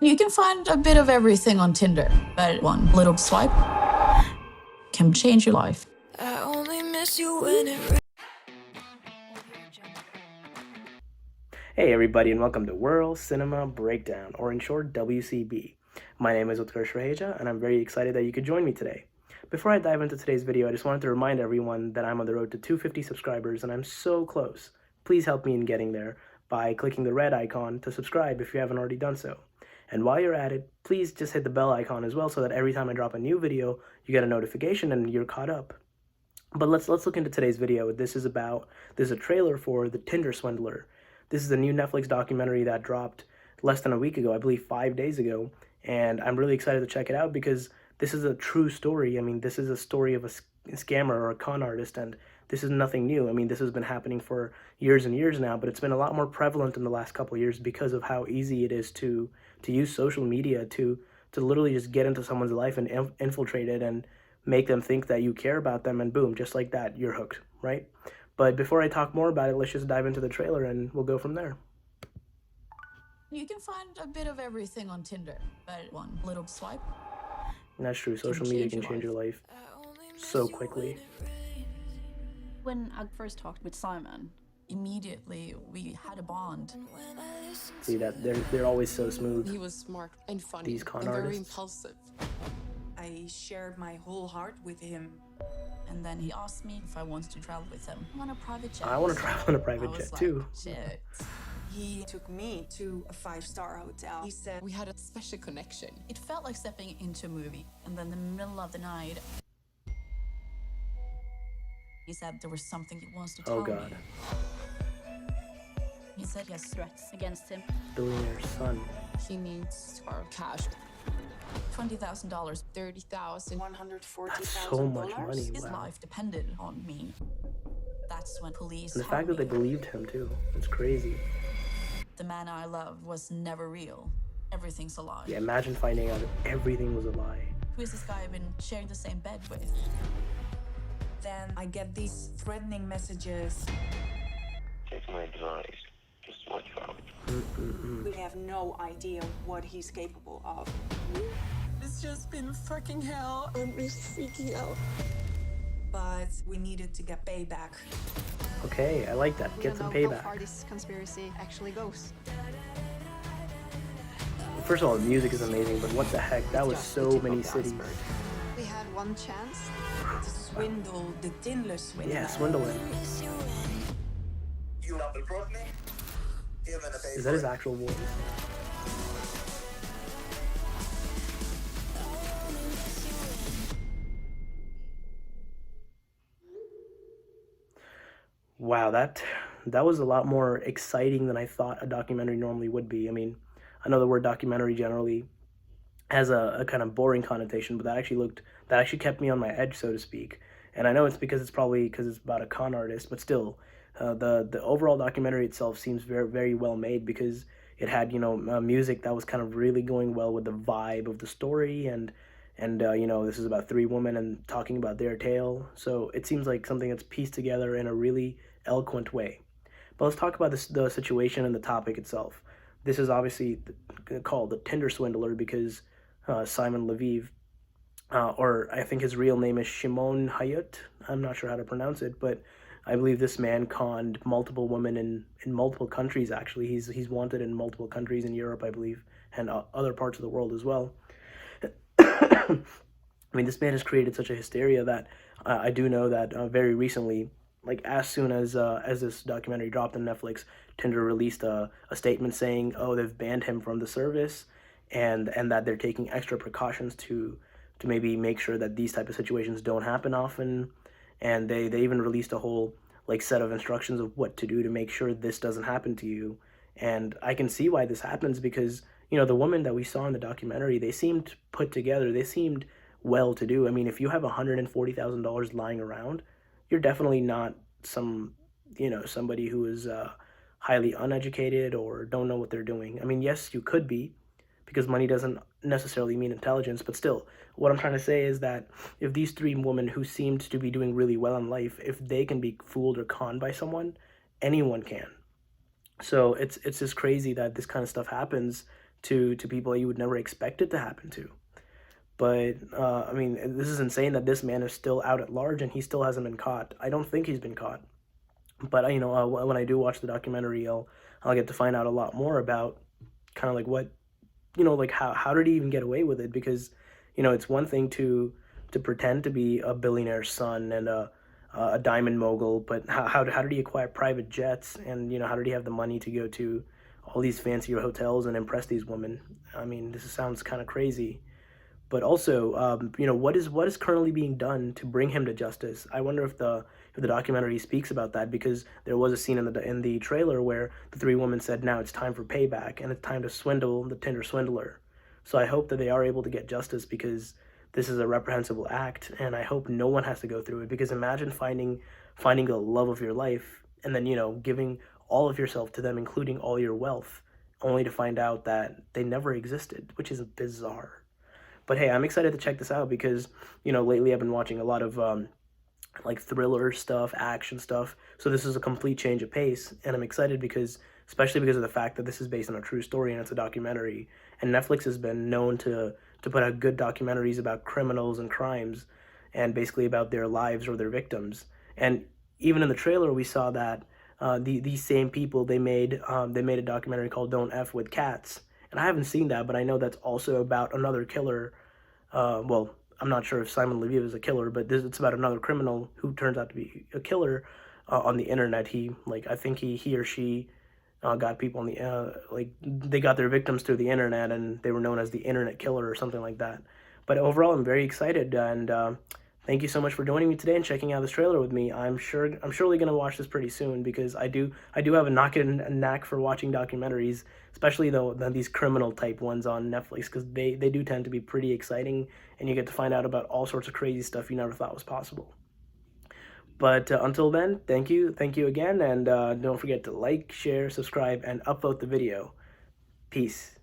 You can find a bit of everything on Tinder, but one little swipe can change your life. I only miss you when it Hey everybody, and welcome to World Cinema Breakdown, or in short, WCB. My name is Utkarsh Raheja, and I'm very excited that you could join me today. Before I dive into today's video, I just wanted to remind everyone that I'm on the road to 250 subscribers, and I'm so close. Please help me in getting there by clicking the red icon to subscribe if you haven't already done so. And while you're at it, please just hit the bell icon as well so that every time I drop a new video, you get a notification and you're caught up. But let's look into today's video. This is a trailer for The Tinder Swindler. This is a new Netflix documentary that dropped less than a week ago, I believe 5 days ago, and I'm really excited to check it out because this is a true story. I mean, this is a story of a scammer or a con artist, and this is nothing new. I mean, this has been happening for years and years now, but it's been a lot more prevalent in the last couple of years because of how easy it is to use social media to literally just get into someone's life and infiltrate it and make them think that you care about them, and boom, just like that, you're hooked, right? But before I talk more about it, let's just dive into the trailer and we'll go from there. You can find a bit of everything on Tinder, but one little swipe. And that's true, social media can change your life so quickly. When I first talked with Simon, Immediately, we had a bond. See that they're always so smooth. He was smart and funny These con and very artists. impulsive. I shared my whole heart with him. And then he asked me if I wanted to travel with him on a private jet. I want to travel on a private I was jet like, too. Shit. He took me to a 5-star hotel. He said, We had a special connection. It felt like stepping into a movie. And then in the middle of the night, he said there was something he wants to tell Oh god, me. He said he has threats against him. billionaire son. He needs our cash. $20,000. 30,000. $140,000. That's so much money. His Wow. life depended on me. That's when police And the told fact that they me believed him too, it's crazy. the man I love was never real. Everything's a lie. Yeah, imagine finding out that everything was a lie. Who is this guy I've been sharing the same bed with? Then I get these threatening messages. Take my advice. Just watch out. We have no idea what he's capable of. It's just been fucking hell. I'm just freaking out. But we needed to get payback. Okay, I like that. Get some We don't know how payback. far this conspiracy actually goes. First of all, the music is amazing, but what the heck? That was so many cities. We had one chance. To swindle the Tinder Swindler. Yeah, swindling. You double cross me? You're gonna pay Is that his actual voice? Wow, that was a lot more exciting than I thought a documentary normally would be. I mean, I know the word documentary generally has a kind of boring connotation, but that actually kept me on my edge, so to speak. And I know it's probably because it's about a con artist, but still, the overall documentary itself seems very, very well made because it had music that was kind of really going well with the vibe of the story, and this is about three women and talking about their tale. So it seems like something that's pieced together in a really eloquent way. But let's talk about the situation and the topic itself. This is obviously called the Tinder Swindler because Simon Leviev, or I think his real name is Shimon Hayat. I'm not sure how to pronounce it, but I believe this man conned multiple women in multiple countries. Actually, he's wanted in multiple countries in Europe, I believe, and other parts of the world as well. I mean, this man has created such a hysteria that I do know that very recently, like as soon as this documentary dropped on Netflix, Tinder released a statement saying, oh, they've banned him from the service, and that they're taking extra precautions to maybe make sure that these type of situations don't happen often. And they even released a whole set of instructions of what to do to make sure this doesn't happen to you. And I can see why this happens because the women that we saw in the documentary, they seemed put together. They seemed well to do. I mean, if you have $140,000 lying around, you're definitely not somebody who is highly uneducated or don't know what they're doing. I mean, yes, you could be, because money doesn't necessarily mean intelligence, but still, what I'm trying to say is that if these three women who seemed to be doing really well in life, if they can be fooled or conned by someone, anyone can. So it's just crazy that this kind of stuff happens to people that you would never expect it to happen to. But I mean, this is insane that this man is still out at large and he still hasn't been caught. I don't think he's been caught. But when I do watch the documentary, I'll get to find out a lot more about kind of like what, like how did he even get away with it? Because it's one thing to pretend to be a billionaire's son and a diamond mogul, but how did he acquire private jets, and how did he have the money to go to all these fancier hotels and impress these women? I mean, this sounds kind of crazy. But also, what is currently being done to bring him to justice? I wonder if the documentary speaks about that, because there was a scene in the trailer where the three women said, "Now it's time for payback, and it's time to swindle the Tinder Swindler." So I hope that they are able to get justice, because this is a reprehensible act, and I hope no one has to go through it. Because imagine finding the love of your life, and then giving all of yourself to them, including all your wealth, only to find out that they never existed, which is bizarre. But hey, I'm excited to check this out because, lately I've been watching a lot of like thriller stuff, action stuff. So this is a complete change of pace. And I'm excited especially because of the fact that this is based on a true story and it's a documentary. And Netflix has been known to put out good documentaries about criminals and crimes and basically about their lives or their victims. And even in the trailer, we saw that these same people, they made a documentary called Don't F with Cats. And I haven't seen that, but I know that's also about another killer. Well, I'm not sure if Simon Leviev is a killer, but it's about another criminal who turns out to be a killer on the internet. I think he or she got people on the they got their victims through the internet, and they were known as the internet killer or something like that. But overall, I'm very excited, and thank you so much for joining me today and checking out this trailer with me. I'm surely gonna watch this pretty soon, because I do have a knack for watching documentaries, especially though these criminal type ones on Netflix, because they do tend to be pretty exciting, and you get to find out about all sorts of crazy stuff you never thought was possible. But until then, thank you again, and don't forget to like, share, subscribe, and upvote the video. Peace.